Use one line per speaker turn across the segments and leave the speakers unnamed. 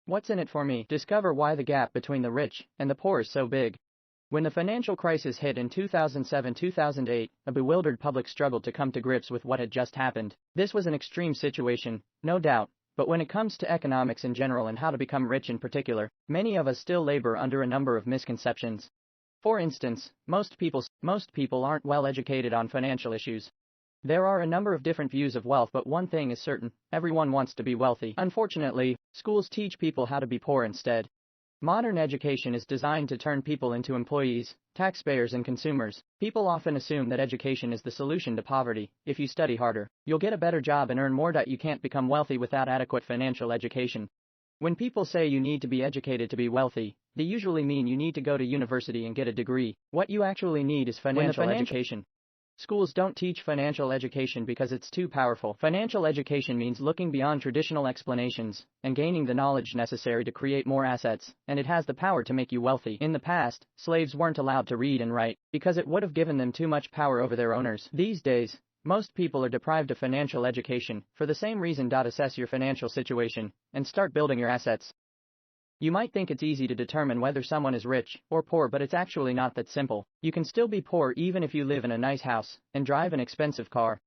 What's in it for me? Discover why the gap between the rich and the poor is so big. When the financial crisis hit in 2007-2008, a bewildered public struggled to come to grips with what had just happened. This was an extreme situation, no doubt, but when it comes to economics in general and how to become rich in particular, many of us still labor under a number of misconceptions. For instance, most people aren't well educated on financial issues. There are a number of different views of wealth, but one thing is certain: everyone wants to be wealthy. Unfortunately, schools teach people how to be poor instead. Modern education is designed to turn people into employees, taxpayers, and consumers. People often assume that education is the solution to poverty. If you study harder, you'll get a better job and earn more. You can't become wealthy without adequate financial education. When people say you need to be educated to be wealthy, they usually mean you need to go to university and get a degree. What you actually need is financial education. Schools don't teach financial education because it's too powerful. Financial education means looking beyond traditional explanations and gaining the knowledge necessary to create more assets, and it has the power to make you wealthy. In the past, slaves weren't allowed to read and write because it would have given them too much power over their owners. These days, most people are deprived of financial education for the same reason. Assess your financial situation and start building your assets. You might think it's easy to determine whether someone is rich or poor, but it's actually not that simple. You can still be poor even if you live in a nice house and drive an expensive car.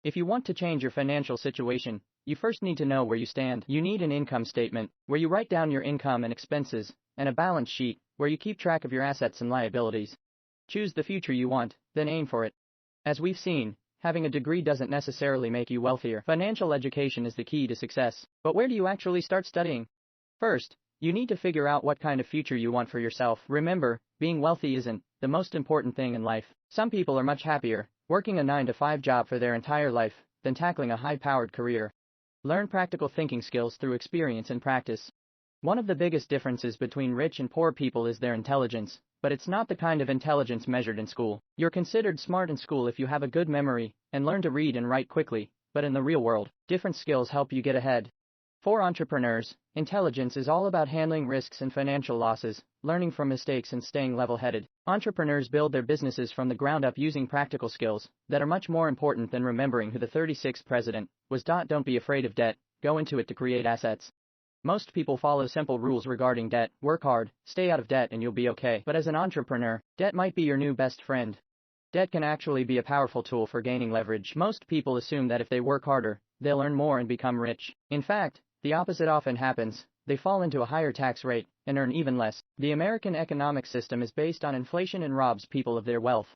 If you want to change your financial situation, you first need to know where you stand. You need an income statement, where you write down your income and expenses, and a balance sheet, where you keep track of your assets and liabilities. Choose the future you want, then aim for it. As we've seen, having a degree doesn't necessarily make you wealthier. Financial education is the key to success. But where do you actually start studying? First, you need to figure out what kind of future you want for yourself. Remember, being wealthy isn't the most important thing in life. Some people are much happier working a 9-to-5 job for their entire life than tackling a high-powered career. Learn practical thinking skills through experience and practice. One of the biggest differences between rich and poor people is their intelligence, but it's not the kind of intelligence measured in school. You're considered smart in school if you have a good memory and learn to read and write quickly, but in the real world, different skills help you get ahead. For entrepreneurs, intelligence is all about handling risks and financial losses, learning from mistakes and staying level-headed. Entrepreneurs build their businesses from the ground up using practical skills that are much more important than remembering who the 36th president was. Don't be afraid of debt, go into it to create assets. Most people follow simple rules regarding debt: work hard, stay out of debt, and you'll be okay. But as an entrepreneur, debt might be your new best friend. Debt can actually be a powerful tool for gaining leverage. Most people assume that if they work harder, they'll earn more and become rich. In fact, the opposite often happens. They fall into a higher tax rate and earn even less. The American economic system is based on inflation and robs people of their wealth.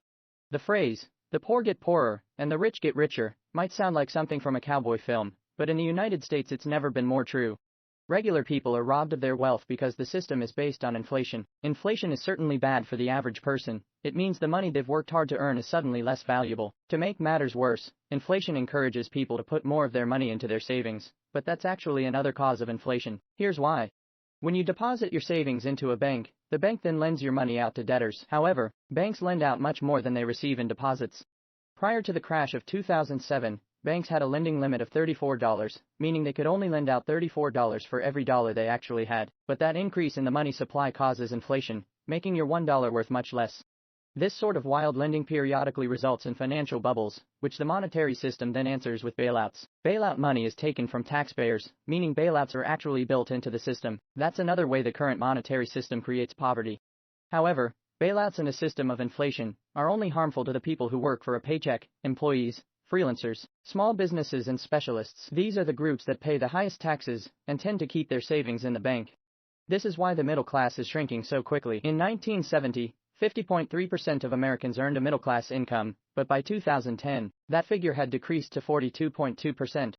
The phrase, "the poor get poorer and the rich get richer," might sound like something from a cowboy film, but in the United States it's never been more true. Regular people are robbed of their wealth because the system is based on inflation. Inflation is certainly bad for the average person. It means the money they've worked hard to earn is suddenly less valuable. To make matters worse, inflation encourages people to put more of their money into their savings, but that's actually another cause of inflation. Here's why. When you deposit your savings into a bank, the bank then lends your money out to debtors. However, banks lend out much more than they receive in deposits. Prior to the crash of 2007, banks had a lending limit of $34, meaning they could only lend out $34 for every dollar they actually had. But that increase in the money supply causes inflation, making your $1 worth much less. This sort of wild lending periodically results in financial bubbles, which the monetary system then answers with bailouts. Bailout money is taken from taxpayers, meaning bailouts are actually built into the system. That's another way the current monetary system creates poverty. However, bailouts in a system of inflation are only harmful to the people who work for a paycheck: employees, freelancers, small businesses, and specialists. These are the groups that pay the highest taxes and tend to keep their savings in the bank. This is why the middle class is shrinking so quickly. In 1970, 50.3% of Americans earned a middle-class income, but by 2010, that figure had decreased to 42.2%.